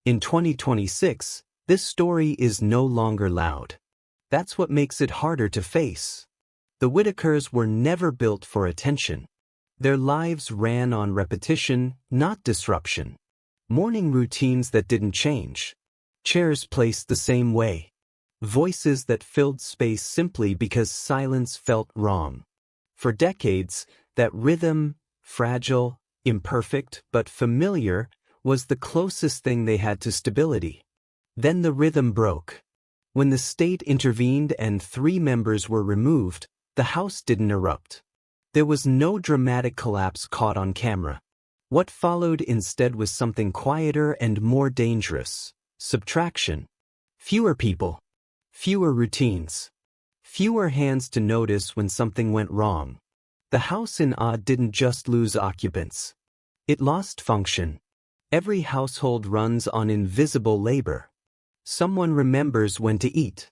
In 2026, this story is no longer loud. That's what makes it harder to face. The Whittakers were never built for attention. Their lives ran on repetition, not disruption. Morning routines that didn't change. Chairs placed the same way. Voices that filled space simply because silence felt wrong. For decades, that rhythm, fragile, imperfect, but familiar, was the closest thing they had to stability. Then the rhythm broke. When the state intervened and 3 members were removed, the house didn't erupt. There was no dramatic collapse caught on camera. What followed instead was something quieter and more dangerous: subtraction. Fewer people. Fewer routines. Fewer hands to notice when something went wrong. The house in Odd didn't just lose occupants. It lost function. Every household runs on invisible labor. Someone remembers when to eat.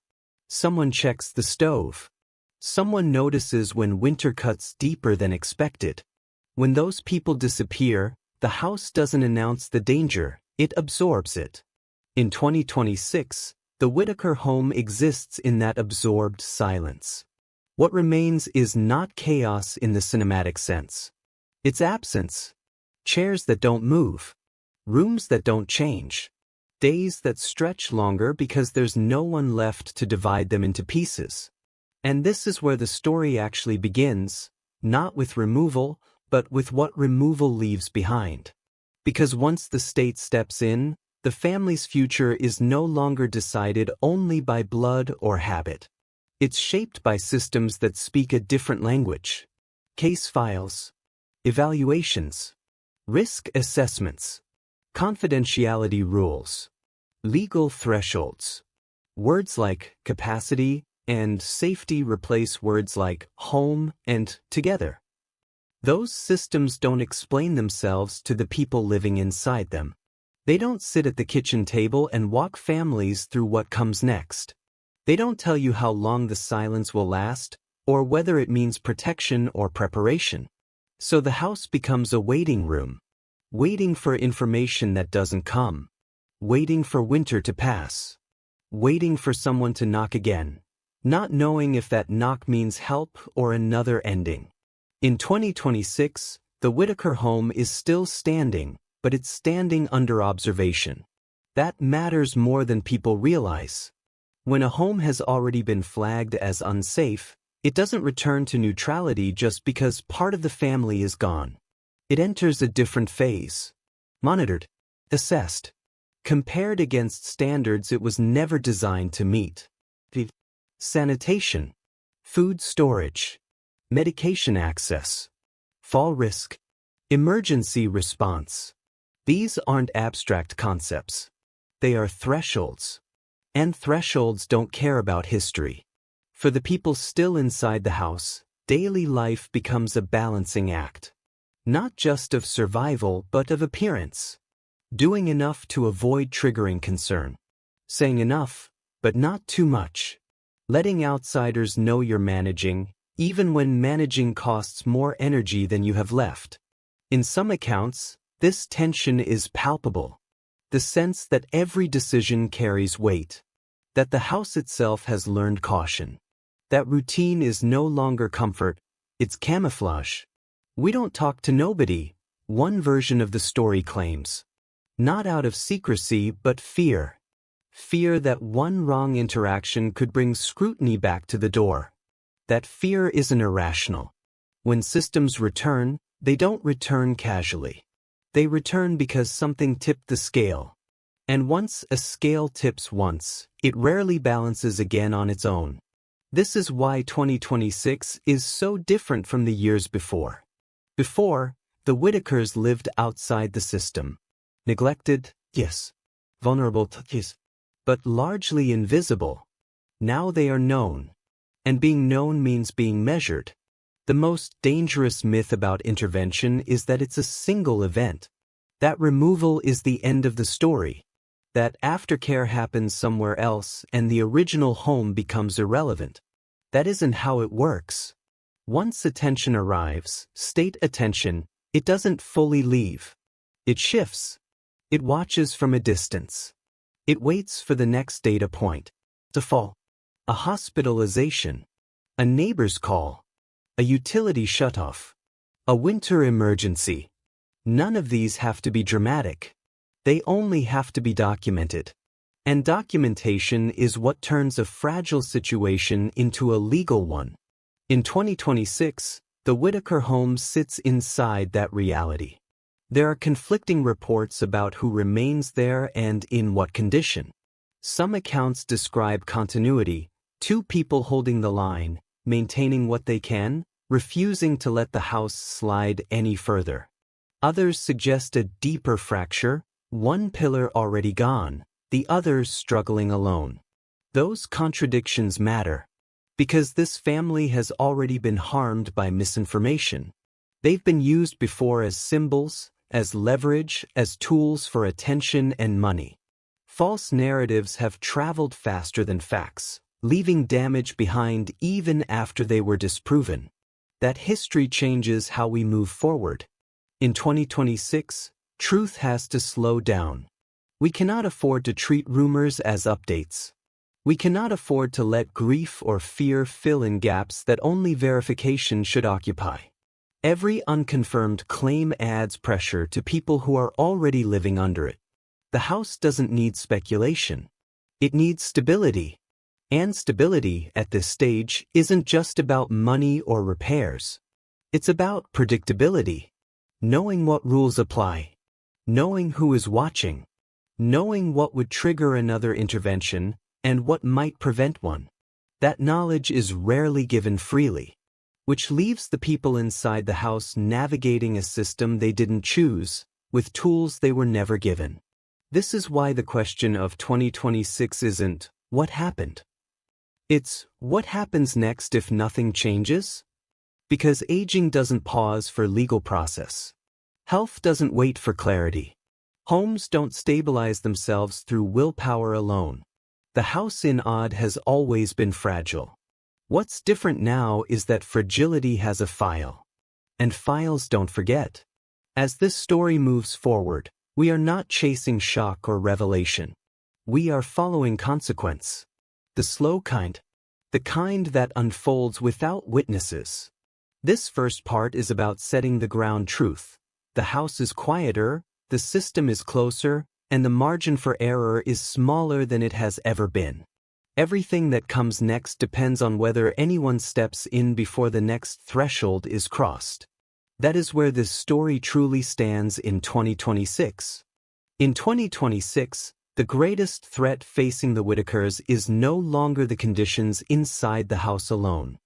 Someone checks the stove. Someone notices when winter cuts deeper than expected. When those people disappear, the house doesn't announce the danger, it absorbs it. In 2026, the Whittaker home exists in that absorbed silence. What remains is not chaos in the cinematic sense. It's absence. Chairs that don't move. Rooms that don't change. Days that stretch longer because there's no one left to divide them into pieces. And this is where the story actually begins, not with removal, but with what removal leaves behind. Because once the state steps in, the family's future is no longer decided only by blood or habit. It's shaped by systems that speak a different language. Case files. Evaluations. Risk assessments. Confidentiality rules. Legal thresholds. Words like capacity and safety replace words like home and together. Those systems don't explain themselves to the people living inside them. They don't sit at the kitchen table and walk families through what comes next. They don't tell you how long the silence will last, or whether it means protection or preparation. So the house becomes a waiting room. Waiting for information that doesn't come. Waiting for winter to pass. Waiting for someone to knock again, not knowing if that knock means help or another ending. In 2026, the Whittaker home is still standing, but it's standing under observation. That matters more than people realize. When a home has already been flagged as unsafe, it doesn't return to neutrality just because part of the family is gone. It enters a different phase. Monitored. Assessed. Compared against standards it was never designed to meet. Sanitation. Food storage. Medication access. Fall risk. Emergency response. These aren't abstract concepts. They are thresholds. And thresholds don't care about history. For the people still inside the house, daily life becomes a balancing act. Not just of survival, but of appearance. Doing enough to avoid triggering concern. Saying enough, but not too much. Letting outsiders know you're managing, even when managing costs more energy than you have left. In some accounts, this tension is palpable. The sense that every decision carries weight. That the house itself has learned caution. That routine is no longer comfort, it's camouflage. We don't talk to nobody, one version of the story claims. Not out of secrecy, but fear. Fear that one wrong interaction could bring scrutiny back to the door. That fear isn't irrational. When systems return, they don't return casually. They return because something tipped the scale. And once a scale tips once, it rarely balances again on its own. This is why 2026 is so different from the years before. Before, the Whittakers lived outside the system. Neglected, yes. Vulnerable, yes. But largely invisible. Now they are known. And being known means being measured. The most dangerous myth about intervention is that it's a single event. That removal is the end of the story. That aftercare happens somewhere else and the original home becomes irrelevant. That isn't how it works. Once attention arrives, state attention, it doesn't fully leave. It shifts. It watches from a distance. It waits for the next data point to fall. A hospitalization, a neighbor's call, a utility shutoff, a winter emergency. None of these have to be dramatic. They only have to be documented. And documentation is what turns a fragile situation into a legal one. In 2026, the Whittaker home sits inside that reality. There are conflicting reports about who remains there and in what condition. Some accounts describe continuity, two people holding the line, maintaining what they can, refusing to let the house slide any further. Others suggest a deeper fracture, one pillar already gone, the others struggling alone. Those contradictions matter, because this family has already been harmed by misinformation. They've been used before as symbols, as leverage, as tools for attention and money. False narratives have traveled faster than facts, leaving damage behind even after they were disproven. That history changes how we move forward. In 2026, truth has to slow down. We cannot afford to treat rumors as updates. We cannot afford to let grief or fear fill in gaps that only verification should occupy. Every unconfirmed claim adds pressure to people who are already living under it. The house doesn't need speculation. It needs stability. And stability at this stage isn't just about money or repairs. It's about predictability. Knowing what rules apply. Knowing who is watching. Knowing what would trigger another intervention and what might prevent one. That knowledge is rarely given freely, which leaves the people inside the house navigating a system they didn't choose, with tools they were never given. This is why the question of 2026 isn't, what happened? It's, what happens next if nothing changes? Because aging doesn't pause for legal process. Health doesn't wait for clarity. Homes don't stabilize themselves through willpower alone. The house in Odd has always been fragile. What's different now is that fragility has a file. And files don't forget. As this story moves forward, we are not chasing shock or revelation. We are following consequence. The slow kind. The kind that unfolds without witnesses. This first part is about setting the ground truth. The house is quieter, the system is closer, and the margin for error is smaller than it has ever been. Everything that comes next depends on whether anyone steps in before the next threshold is crossed. That is where this story truly stands in 2026. In 2026, the greatest threat facing the Whittakers is no longer the conditions inside the house alone.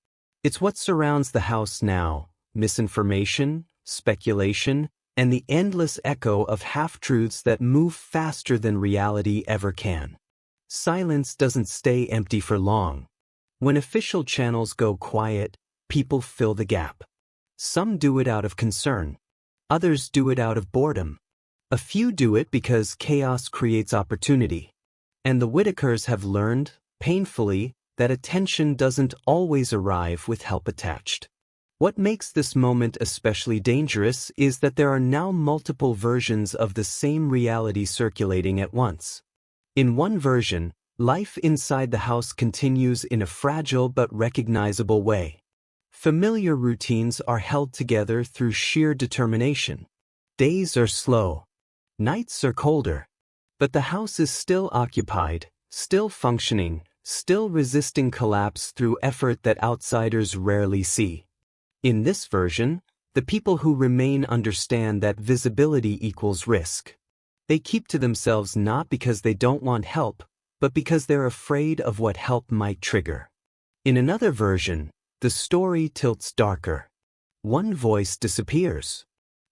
It's what surrounds the house now: misinformation, speculation, and the endless echo of half-truths that move faster than reality ever can. Silence doesn't stay empty for long. When official channels go quiet, people fill the gap. Some do it out of concern. Others do it out of boredom. A few do it because chaos creates opportunity. And the Whittakers have learned, painfully, that attention doesn't always arrive with help attached. What makes this moment especially dangerous is that there are now multiple versions of the same reality circulating at once. In one version, life inside the house continues in a fragile but recognizable way. Familiar routines are held together through sheer determination. Days are slow. Nights are colder. But the house is still occupied, still functioning, still resisting collapse through effort that outsiders rarely see. In this version, the people who remain understand that visibility equals risk. They keep to themselves not because they don't want help, but because they're afraid of what help might trigger. In another version, the story tilts darker. One voice disappears.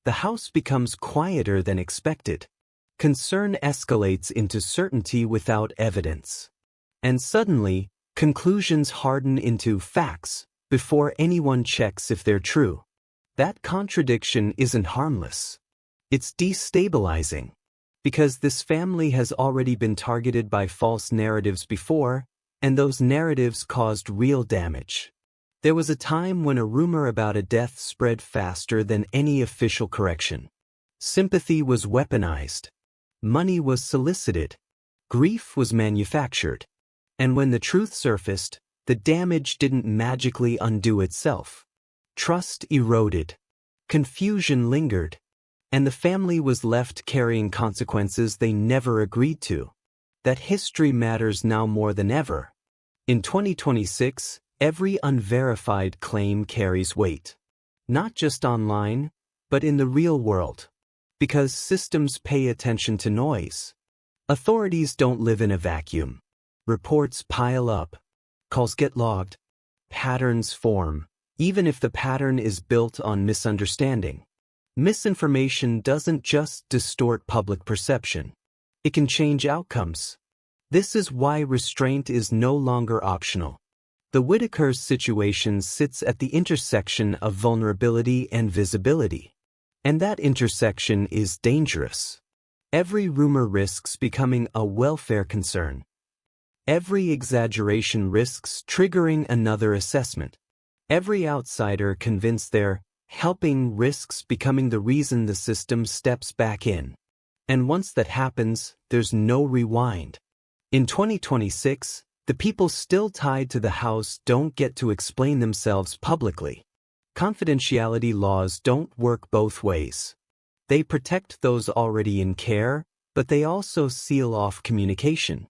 The house becomes quieter than expected. Concern escalates into certainty without evidence. And suddenly, conclusions harden into facts before anyone checks if they're true. That contradiction isn't harmless. It's destabilizing. Because this family has already been targeted by false narratives before, and those narratives caused real damage. There was a time when a rumor about a death spread faster than any official correction. Sympathy was weaponized. Money was solicited. Grief was manufactured. And when the truth surfaced, the damage didn't magically undo itself. Trust eroded. Confusion lingered. And the family was left carrying consequences they never agreed to. That history matters now more than ever. In 2026, every unverified claim carries weight. Not just online, but in the real world. Because systems pay attention to noise. Authorities don't live in a vacuum. Reports pile up. Calls get logged. Patterns form, even if the pattern is built on misunderstanding. Misinformation doesn't just distort public perception. It can change outcomes. This is why restraint is no longer optional. The Whittakers' situation sits at the intersection of vulnerability and visibility. And that intersection is dangerous. Every rumor risks becoming a welfare concern. Every exaggeration risks triggering another assessment. Every outsider convinced they're helping risks becoming the reason the system steps back in. And once that happens, there's no rewind. In 2026, the people still tied to the house don't get to explain themselves publicly. Confidentiality laws don't work both ways. They protect those already in care, but they also seal off communication.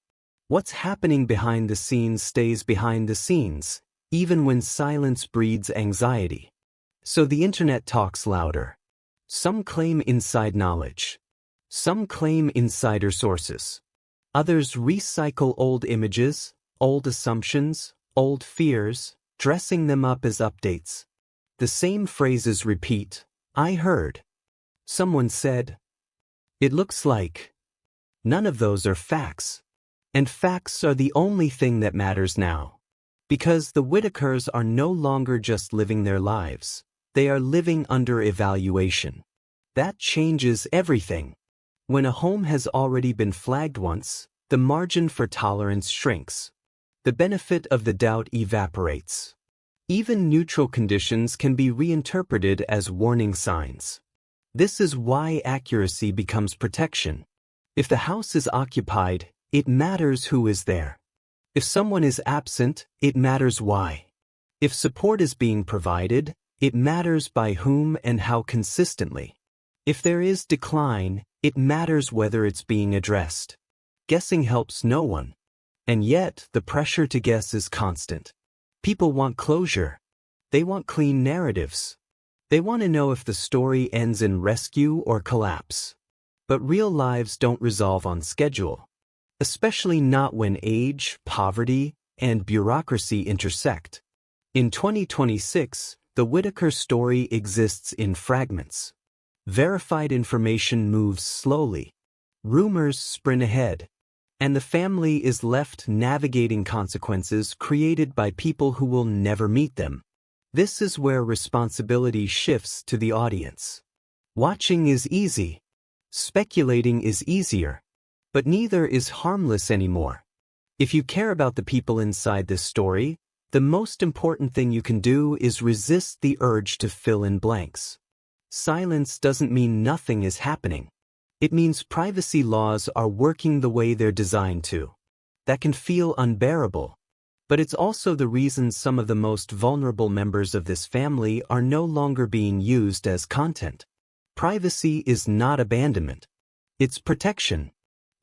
What's happening behind the scenes stays behind the scenes, even when silence breeds anxiety. So the internet talks louder. Some claim inside knowledge. Some claim insider sources. Others recycle old images, old assumptions, old fears, dressing them up as updates. The same phrases repeat. I heard. Someone said. It looks like. None of those are facts. And facts are the only thing that matters now. Because the Whittakers are no longer just living their lives. They are living under evaluation. That changes everything. When a home has already been flagged once, the margin for tolerance shrinks. The benefit of the doubt evaporates. Even neutral conditions can be reinterpreted as warning signs. This is why accuracy becomes protection. If the house is occupied, it matters who is there. If someone is absent, it matters why. If support is being provided, it matters by whom and how consistently. If there is decline, it matters whether it's being addressed. Guessing helps no one. And yet, the pressure to guess is constant. People want closure. They want clean narratives. They want to know if the story ends in rescue or collapse. But real lives don't resolve on schedule. Especially not when age, poverty, and bureaucracy intersect. In 2026, the Whittaker story exists in fragments. Verified information moves slowly. Rumors sprint ahead. And the family is left navigating consequences created by people who will never meet them. This is where responsibility shifts to the audience. Watching is easy. Speculating is easier. But neither is harmless anymore. If you care about the people inside this story, the most important thing you can do is resist the urge to fill in blanks. Silence doesn't mean nothing is happening. It means privacy laws are working the way they're designed to. That can feel unbearable. But it's also the reason some of the most vulnerable members of this family are no longer being used as content. Privacy is not abandonment. It's protection.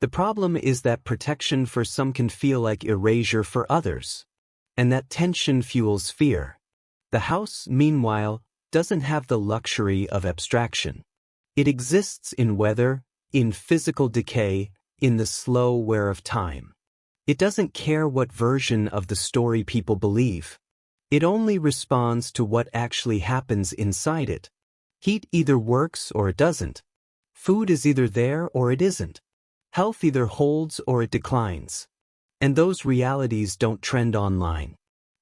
The problem is that protection for some can feel like erasure for others. And that tension fuels fear. The house, meanwhile, doesn't have the luxury of abstraction. It exists in weather, in physical decay, in the slow wear of time. It doesn't care what version of the story people believe. It only responds to what actually happens inside it. Heat either works or it doesn't. Food is either there or it isn't. Health either holds or it declines. And those realities don't trend online.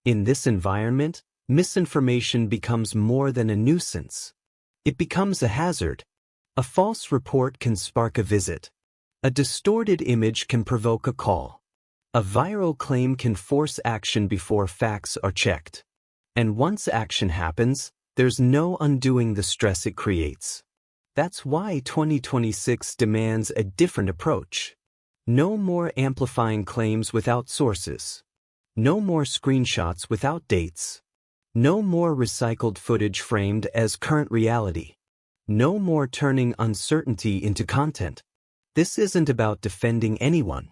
In this environment, misinformation becomes more than a nuisance. It becomes a hazard. A false report can spark a visit. A distorted image can provoke a call. A viral claim can force action before facts are checked. And once action happens, there's no undoing the stress it creates. That's why 2026 demands a different approach. No more amplifying claims without sources. No more screenshots without dates. No more recycled footage framed as current reality. No more turning uncertainty into content. This isn't about defending anyone.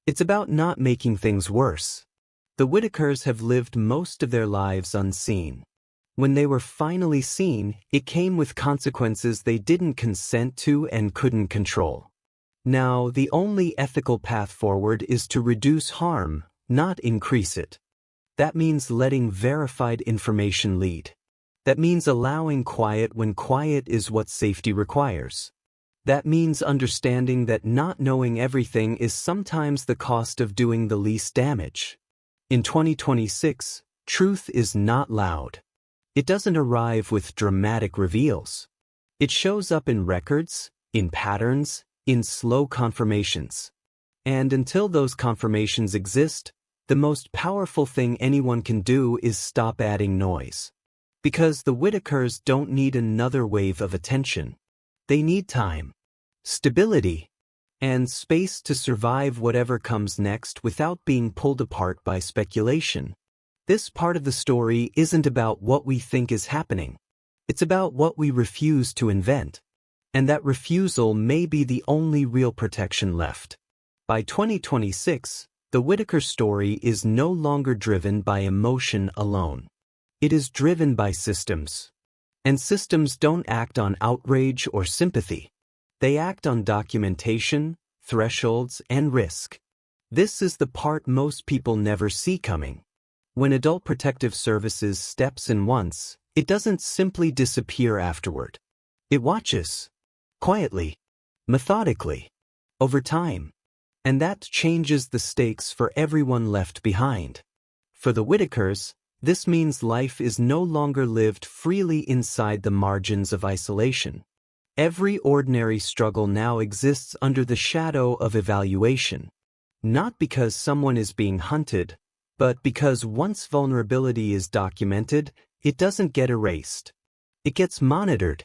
It's about not making things worse. The Whittakers have lived most of their lives unseen. When they were finally seen, it came with consequences they didn't consent to and couldn't control. Now, the only ethical path forward is to reduce harm, not increase it. That means letting verified information lead. That means allowing quiet when quiet is what safety requires. That means understanding that not knowing everything is sometimes the cost of doing the least damage. In 2026, truth is not loud. It doesn't arrive with dramatic reveals. It shows up in records, in patterns, in slow confirmations. And until those confirmations exist, the most powerful thing anyone can do is stop adding noise. Because the Whittakers don't need another wave of attention. They need time, stability, and space to survive whatever comes next without being pulled apart by speculation. This part of the story isn't about what we think is happening. It's about what we refuse to invent. And that refusal may be the only real protection left. By 2026, the Whittaker story is no longer driven by emotion alone. It is driven by systems. And systems don't act on outrage or sympathy. They act on documentation, thresholds, and risk. This is the part most people never see coming. When Adult Protective Services steps in once, it doesn't simply disappear afterward. It watches. Quietly. Methodically. Over time. And that changes the stakes for everyone left behind. For the Whittakers, this means life is no longer lived freely inside the margins of isolation. Every ordinary struggle now exists under the shadow of evaluation. Not because someone is being hunted, but because once vulnerability is documented, it doesn't get erased. It gets monitored.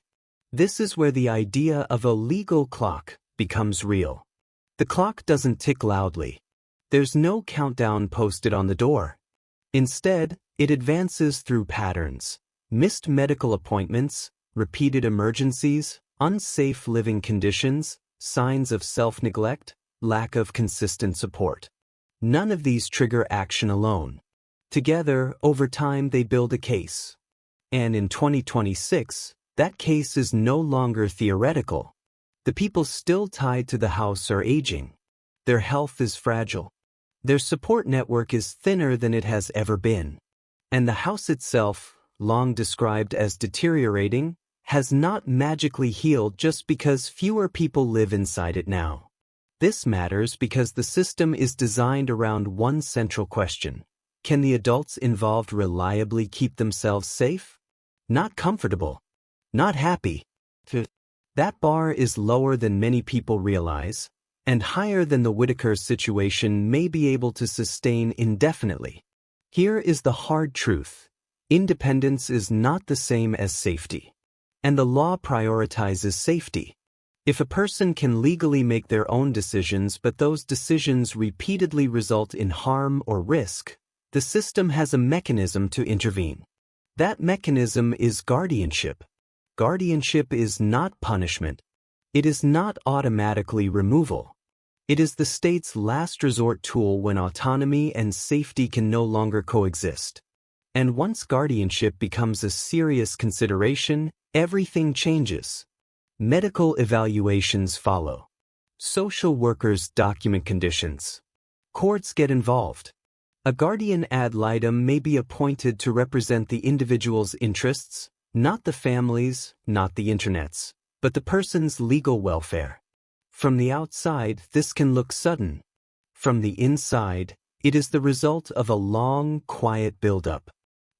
This is where the idea of a legal clock becomes real. The clock doesn't tick loudly. There's no countdown posted on the door. Instead, it advances through patterns, missed medical appointments, repeated emergencies, unsafe living conditions, signs of self-neglect, lack of consistent support. None of these trigger action alone. Together, over time, they build a case. And in 2026, that case is no longer theoretical. The people still tied to the house are aging. Their health is fragile. Their support network is thinner than it has ever been. And the house itself, long described as deteriorating, has not magically healed just because fewer people live inside it now. This matters because the system is designed around one central question. Can the adults involved reliably keep themselves safe? Not comfortable. Not happy. That bar is lower than many people realize, and higher than the Whittaker situation may be able to sustain indefinitely. Here is the hard truth. Independence is not the same as safety. And the law prioritizes safety. If a person can legally make their own decisions but those decisions repeatedly result in harm or risk, the system has a mechanism to intervene. That mechanism is guardianship. Guardianship is not punishment. It is not automatically removal. It is the state's last resort tool when autonomy and safety can no longer coexist. And once guardianship becomes a serious consideration, everything changes. Medical evaluations follow. Social workers document conditions. Courts get involved. A guardian ad litem may be appointed to represent the individual's interests, not the family's, not the internet's, but the person's legal welfare. From the outside, this can look sudden. From the inside, it is the result of a long, quiet buildup.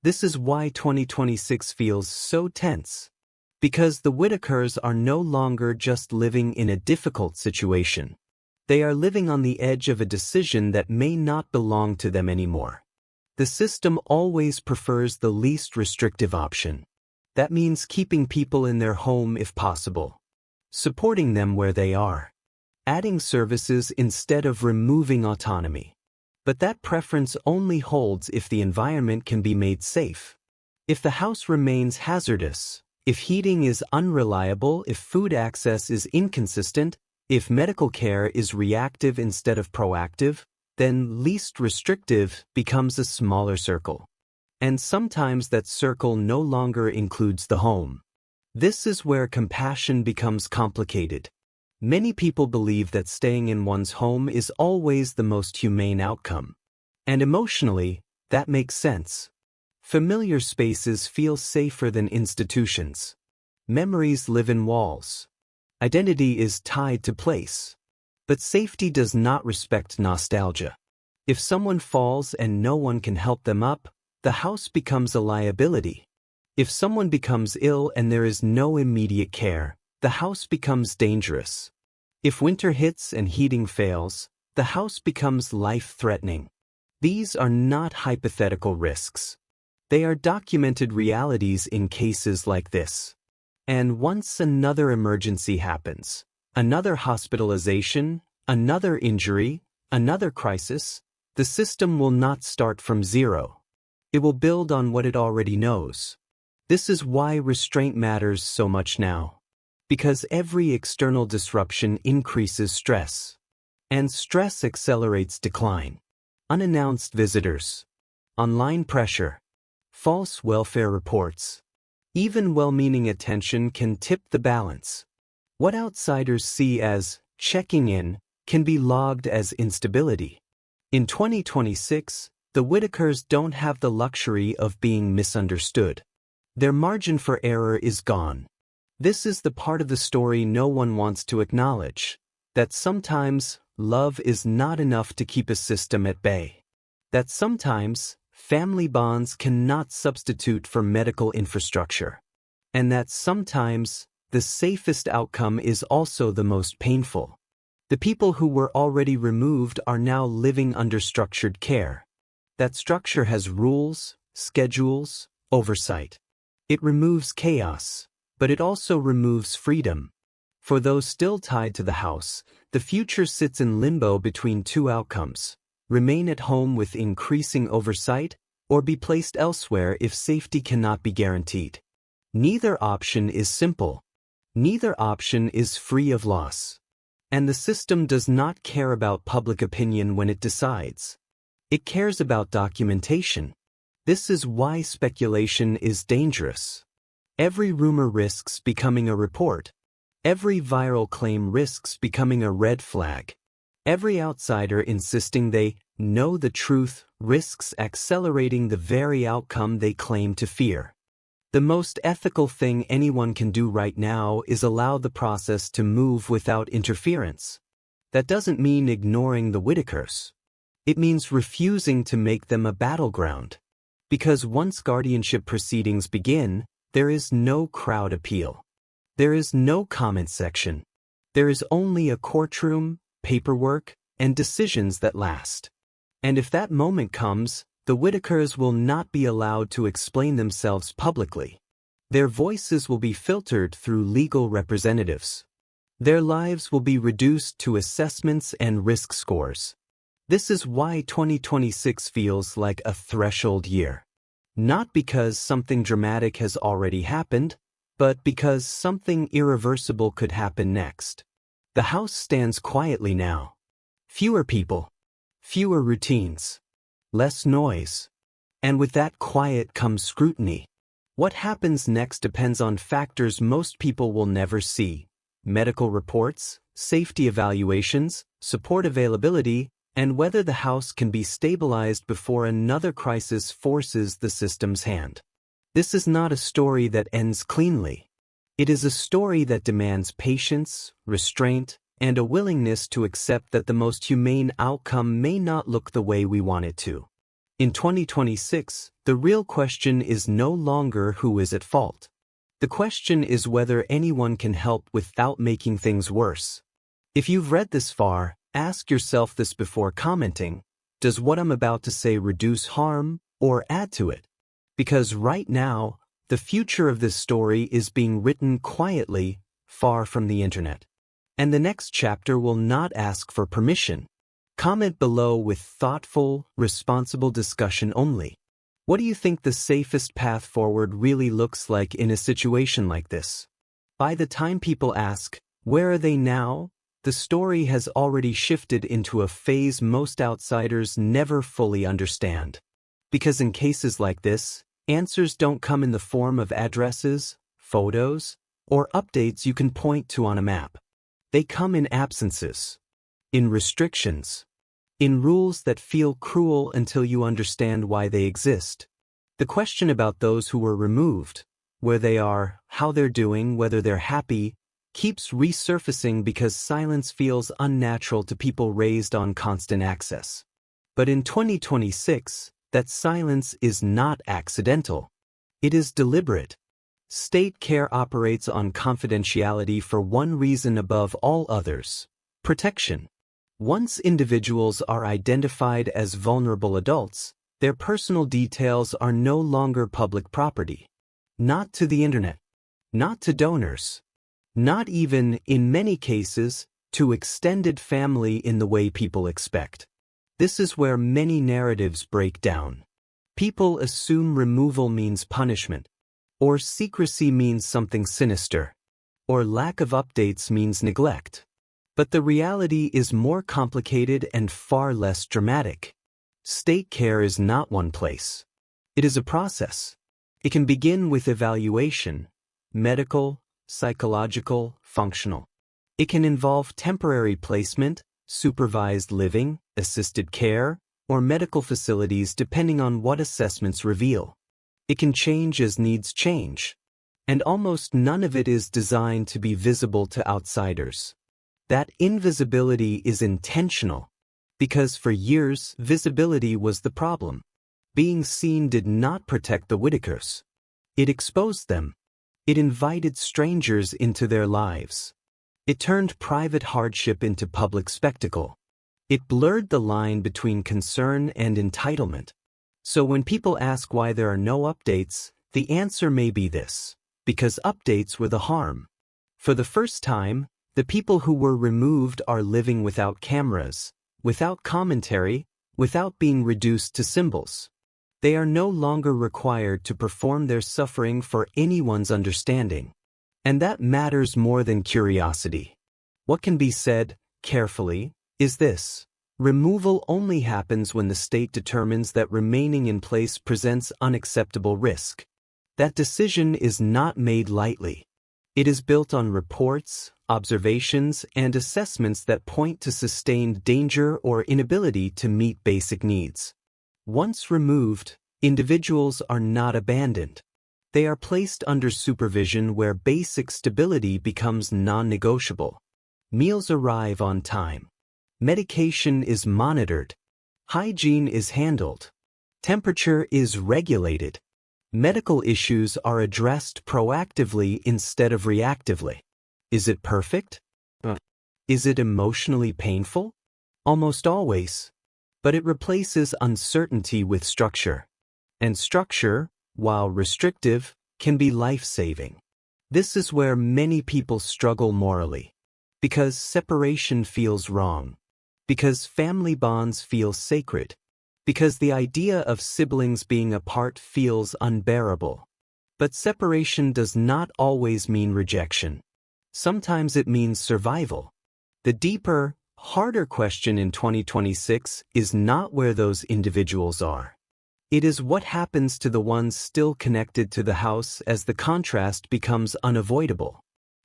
This is why 2026 feels so tense. Because the Whittakers are no longer just living in a difficult situation. They are living on the edge of a decision that may not belong to them anymore. The system always prefers the least restrictive option. That means keeping people in their home if possible. supporting them where they are, adding services instead of removing autonomy. But that preference only holds if the environment can be made safe. If the house remains hazardous, if heating is unreliable, if food access is inconsistent, if medical care is reactive instead of proactive, then least restrictive becomes a smaller circle. And sometimes that circle no longer includes the home. This is where compassion becomes complicated. Many people believe that staying in one's home is always the most humane outcome. And emotionally, that makes sense. Familiar spaces feel safer than institutions. Memories live in walls. Identity is tied to place. But safety does not respect nostalgia. If someone falls and no one can help them up, the house becomes a liability. If someone becomes ill and there is no immediate care, the house becomes dangerous. If winter hits and heating fails, the house becomes life-threatening. These are not hypothetical risks. They are documented realities in cases like this. And once another emergency happens, another hospitalization, another injury, another crisis, the system will not start from zero. It will build on what it already knows. This is why restraint matters so much now. Because every external disruption increases stress. And stress accelerates decline. Unannounced visitors. Online pressure. False welfare reports. Even well-meaning attention can tip the balance. What outsiders see as checking in can be logged as instability. In 2026, the Whittakers don't have the luxury of being misunderstood. Their margin for error is gone. This is the part of the story no one wants to acknowledge, that sometimes love is not enough to keep a system at bay. That sometimes family bonds cannot substitute for medical infrastructure. And that sometimes the safest outcome is also the most painful. The people who were already removed are now living under structured care. That structure has rules, schedules, oversight. It removes chaos. But it also removes freedom. For those still tied to the house, the future sits in limbo between two outcomes: remain at home with increasing oversight, or be placed elsewhere if safety cannot be guaranteed. Neither option is simple. Neither option is free of loss. And the system does not care about public opinion when it decides. It cares about documentation. This is why speculation is dangerous. Every rumor risks becoming a report. Every viral claim risks becoming a red flag. Every outsider insisting they know the truth risks accelerating the very outcome they claim to fear. The most ethical thing anyone can do right now is allow the process to move without interference. That doesn't mean ignoring the Whittakers. It means refusing to make them a battleground. Because once guardianship proceedings begin, there is no crowd appeal. There is no comment section. There is only a courtroom, paperwork, and decisions that last. And if that moment comes, the Whittakers will not be allowed to explain themselves publicly. Their voices will be filtered through legal representatives. Their lives will be reduced to assessments and risk scores. This is why 2026 feels like a threshold year. Not because something dramatic has already happened, but because something irreversible could happen next. The house stands quietly now. Fewer people. Fewer routines. Less noise. And with that quiet comes scrutiny. What happens next depends on factors most people will never see: medical reports, safety evaluations, support availability, and whether the house can be stabilized before another crisis forces the system's hand. This is not a story that ends cleanly. It is a story that demands patience, restraint, and a willingness to accept that the most humane outcome may not look the way we want it to. In 2026, the real question is no longer who is at fault. The question is whether anyone can help without making things worse. If you've read this far, ask yourself this before commenting: does what I'm about to say reduce harm or add to it? Because right now, the future of this story is being written quietly, far from the internet. And the next chapter will not ask for permission. Comment below with thoughtful, responsible discussion only. What do you think the safest path forward really looks like in a situation like this? By the time people ask, where are they now? The story has already shifted into a phase most outsiders never fully understand. Because in cases like this, answers don't come in the form of addresses, photos, or updates you can point to on a map. They come in absences, in restrictions, in rules that feel cruel until you understand why they exist. The question about those who were removed, where they are, how they're doing, whether they're happy, keeps resurfacing because silence feels unnatural to people raised on constant access. But in 2026, that silence is not accidental. It is deliberate. State care operates on confidentiality for one reason above all others: protection. Once individuals are identified as vulnerable adults, their personal details are no longer public property. Not to the internet. Not to donors. Not even, in many cases, to extended family in the way people expect. This is where many narratives break down. People assume removal means punishment, or secrecy means something sinister, or lack of updates means neglect. But the reality is more complicated and far less dramatic. State care is not one place. It is a process. It can begin with evaluation, medical, psychological, functional. It can involve temporary placement, supervised living, assisted care, or medical facilities depending on what assessments reveal. It can change as needs change. And almost none of it is designed to be visible to outsiders. That invisibility is intentional, because for years, visibility was the problem. Being seen did not protect the Whittakers. It exposed them. It invited strangers into their lives. It turned private hardship into public spectacle. It blurred the line between concern and entitlement. So when people ask why there are no updates, the answer may be this: because updates were the harm. For the first time, the people who were removed are living without cameras, without commentary, without being reduced to symbols. They are no longer required to perform their suffering for anyone's understanding. And that matters more than curiosity. What can be said, carefully, is this: removal only happens when the state determines that remaining in place presents unacceptable risk. That decision is not made lightly. It is built on reports, observations, and assessments that point to sustained danger or inability to meet basic needs. Once removed, individuals are not abandoned. They are placed under supervision where basic stability becomes non-negotiable. Meals arrive on time. Medication is monitored. Hygiene is handled. Temperature is regulated. Medical issues are addressed proactively instead of reactively. Is it perfect? Is it emotionally painful? Almost always. But it replaces uncertainty with structure. And structure, while restrictive, can be life-saving. This is where many people struggle morally. Because separation feels wrong. Because family bonds feel sacred. Because the idea of siblings being apart feels unbearable. But separation does not always mean rejection. Sometimes it means survival. The deeper, harder question in 2026 is not where those individuals are. It is what happens to the ones still connected to the house as the contrast becomes unavoidable.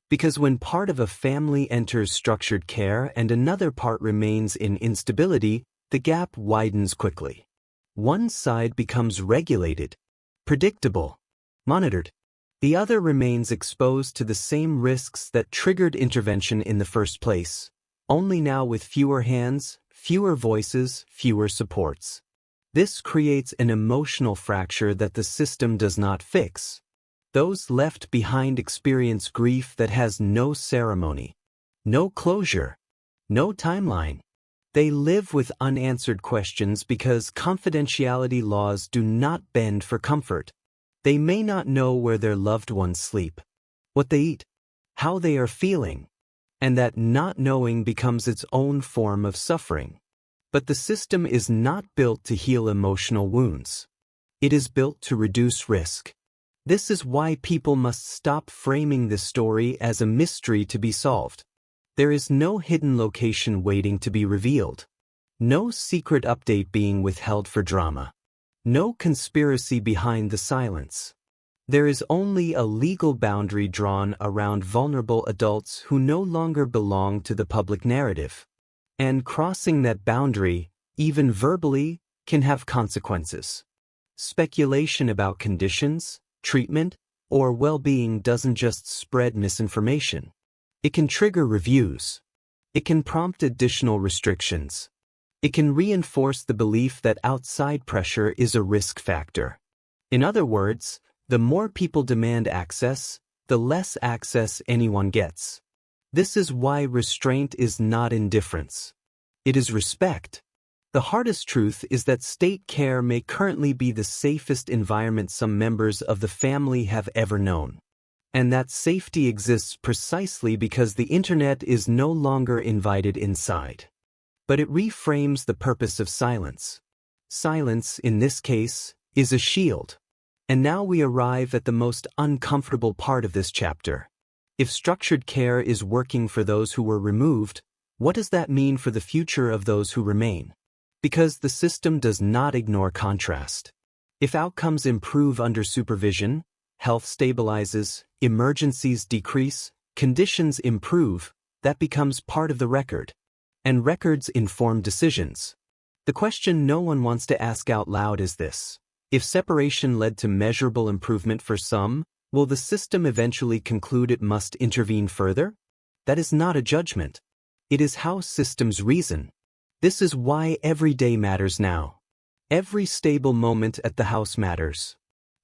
Because when part of a family enters structured care and another part remains in instability, the gap widens quickly. One side becomes regulated, predictable, monitored. The other remains exposed to the same risks that triggered intervention in the first place, only now with fewer hands, fewer voices, fewer supports. This creates an emotional fracture that the system does not fix. Those left behind experience grief that has no ceremony, no closure, no timeline. They live with unanswered questions because confidentiality laws do not bend for comfort. They may not know where their loved ones sleep, what they eat, how they are feeling, and that not knowing becomes its own form of suffering. But the system is not built to heal emotional wounds. It is built to reduce risk. This is why people must stop framing this story as a mystery to be solved. There is no hidden location waiting to be revealed. No secret update being withheld for drama. No conspiracy behind the silence. There is only a legal boundary drawn around vulnerable adults who no longer belong to the public narrative. And crossing that boundary, even verbally, can have consequences. Speculation about conditions, treatment, or well-being doesn't just spread misinformation. It can trigger reviews. It can prompt additional restrictions. It can reinforce the belief that outside pressure is a risk factor. In other words, the more people demand access, the less access anyone gets. This is why restraint is not indifference. It is respect. The hardest truth is that state care may currently be the safest environment some members of the family have ever known. And that safety exists precisely because the internet is no longer invited inside. But it reframes the purpose of silence. Silence, in this case, is a shield. And now we arrive at the most uncomfortable part of this chapter. If structured care is working for those who were removed, what does that mean for the future of those who remain? Because the system does not ignore contrast. If outcomes improve under supervision, health stabilizes, emergencies decrease, conditions improve, that becomes part of the record. And records inform decisions. The question no one wants to ask out loud is this: if separation led to measurable improvement for some, will the system eventually conclude it must intervene further? That is not a judgment. It is how systems reason. This is why every day matters now. Every stable moment at the house matters.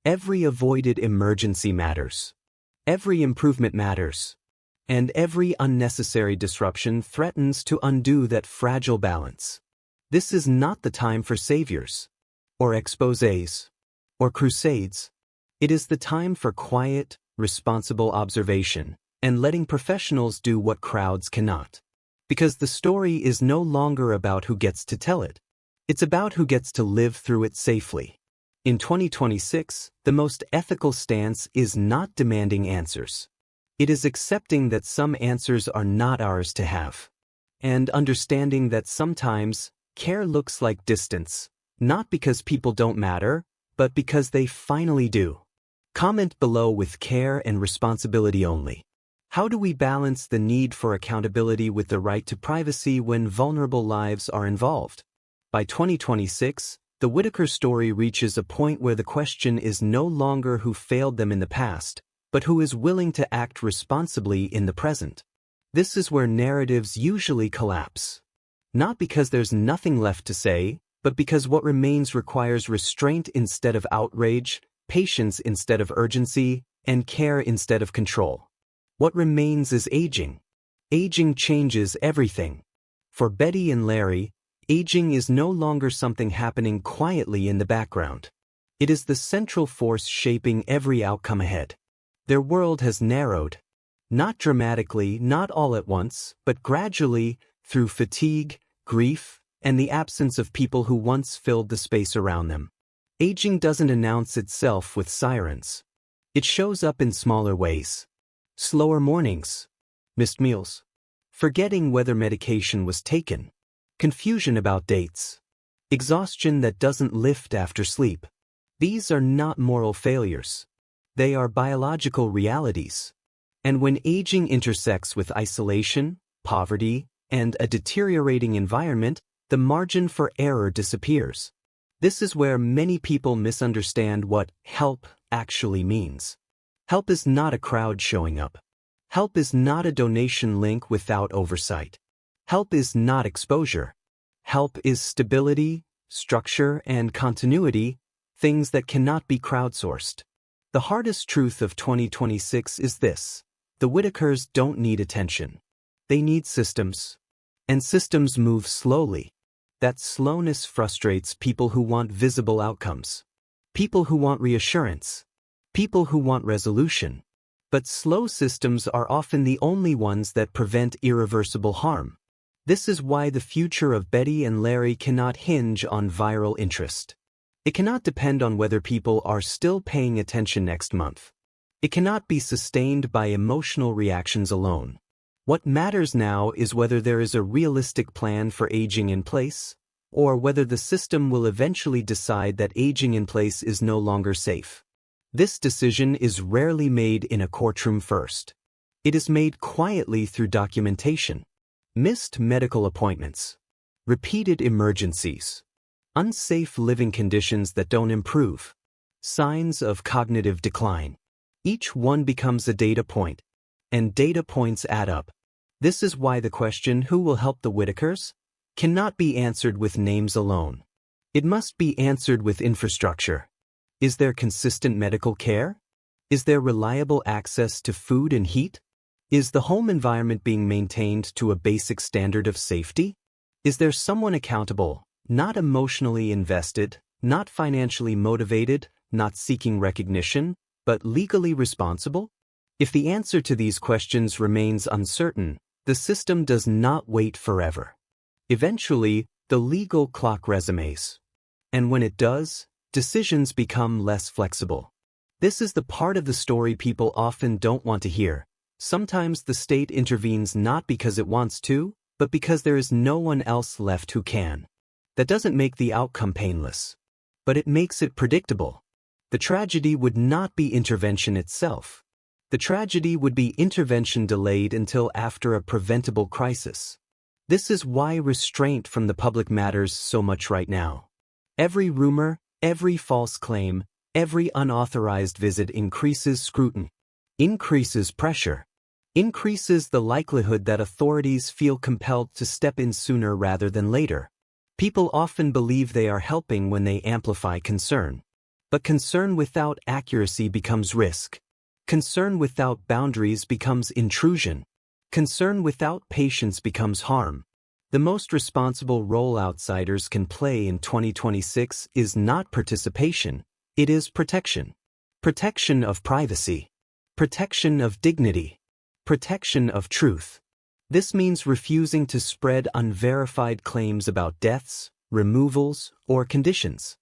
Every avoided emergency matters. Every improvement matters. And every unnecessary disruption threatens to undo that fragile balance. This is not the time for saviors, or exposés, or crusades. It is the time for quiet, responsible observation, and letting professionals do what crowds cannot. Because the story is no longer about who gets to tell it. It's about who gets to live through it safely. In 2026, the most ethical stance is not demanding answers. It is accepting that some answers are not ours to have. And understanding that sometimes, care looks like distance, not because people don't matter, but because they finally do. Comment below with care and responsibility only. How do we balance the need for accountability with the right to privacy when vulnerable lives are involved? By 2026, the Whittaker story reaches a point where the question is no longer who failed them in the past, but who is willing to act responsibly in the present. This is where narratives usually collapse. Not because there's nothing left to say, but because what remains requires restraint instead of outrage, patience instead of urgency, and care instead of control. What remains is aging. Aging changes everything. For Betty and Larry, aging is no longer something happening quietly in the background. It is the central force shaping every outcome ahead. Their world has narrowed. Not dramatically, not all at once, but gradually, through fatigue, grief, and the absence of people who once filled the space around them. Aging doesn't announce itself with sirens. It shows up in smaller ways. Slower mornings, missed meals, forgetting whether medication was taken, confusion about dates, exhaustion that doesn't lift after sleep. These are not moral failures. They are biological realities. And when aging intersects with isolation, poverty, and a deteriorating environment, the margin for error disappears. This is where many people misunderstand what help actually means. Help is not a crowd showing up. Help is not a donation link without oversight. Help is not exposure. Help is stability, structure, and continuity, things that cannot be crowdsourced. The hardest truth of 2026 is this: the Whittakers don't need attention. They need systems. And systems move slowly. That slowness frustrates people who want visible outcomes. People who want reassurance. People who want resolution. But slow systems are often the only ones that prevent irreversible harm. This is why the future of Betty and Larry cannot hinge on viral interest. It cannot depend on whether people are still paying attention next month. It cannot be sustained by emotional reactions alone. What matters now is whether there is a realistic plan for aging in place, or whether the system will eventually decide that aging in place is no longer safe. This decision is rarely made in a courtroom first. It is made quietly through documentation, missed medical appointments, repeated emergencies, unsafe living conditions that don't improve, signs of cognitive decline. Each one becomes a data point, and data points add up. This is why the question, who will help the Whittakers, cannot be answered with names alone. It must be answered with infrastructure. Is there consistent medical care? Is there reliable access to food and heat? Is the home environment being maintained to a basic standard of safety? Is there someone accountable, not emotionally invested, not financially motivated, not seeking recognition, but legally responsible? If the answer to these questions remains uncertain, the system does not wait forever. Eventually, the legal clock resumes. And when it does, decisions become less flexible. This is the part of the story people often don't want to hear. Sometimes the state intervenes not because it wants to, but because there is no one else left who can. That doesn't make the outcome painless, but it makes it predictable. The tragedy would not be intervention itself. The tragedy would be intervention delayed until after a preventable crisis. This is why restraint from the public matters so much right now. Every rumor, every false claim, every unauthorized visit increases scrutiny, increases pressure, increases the likelihood that authorities feel compelled to step in sooner rather than later. People often believe they are helping when they amplify concern. But concern without accuracy becomes risk. Concern without boundaries becomes intrusion. Concern without patience becomes harm. The most responsible role outsiders can play in 2026 is not participation, it is protection. Protection of privacy. Protection of dignity. Protection of truth. This means refusing to spread unverified claims about deaths, removals, or conditions.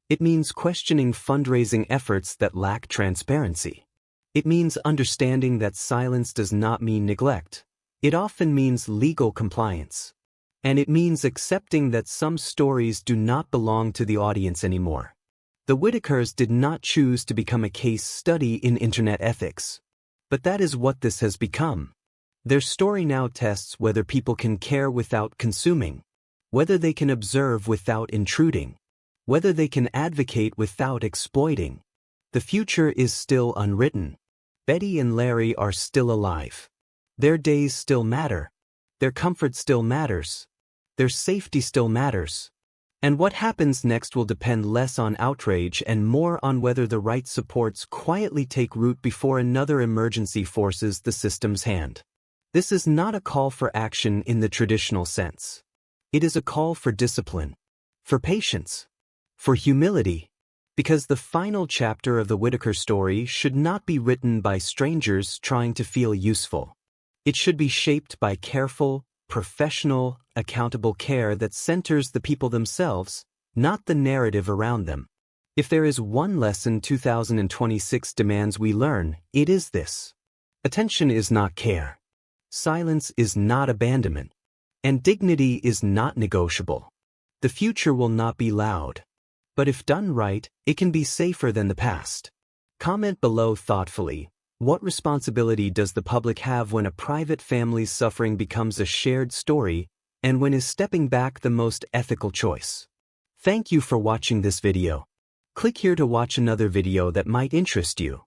It means questioning fundraising efforts that lack transparency. It means understanding that silence does not mean neglect. It often means legal compliance. And it means accepting that some stories do not belong to the audience anymore. The Whittakers did not choose to become a case study in internet ethics. But that is what this has become. Their story now tests whether people can care without consuming, whether they can observe without intruding, whether they can advocate without exploiting. The future is still unwritten. Betty and Larry are still alive. Their days still matter. Their comfort still matters. Their safety still matters. And what happens next will depend less on outrage and more on whether the right supports quietly take root before another emergency forces the system's hand. This is not a call for action in the traditional sense. It is a call for discipline, for patience, for humility, because the final chapter of the Whittaker story should not be written by strangers trying to feel useful. It should be shaped by careful, professional, accountable care that centers the people themselves, not the narrative around them. If there is one lesson 2026 demands we learn, it is this. Attention is not care. Silence is not abandonment. And dignity is not negotiable. The future will not be loud. But if done right, it can be safer than the past. Comment below thoughtfully. What responsibility does the public have when a private family's suffering becomes a shared story, and when is stepping back the most ethical choice? Thank you for watching this video. Click here to watch another video that might interest you.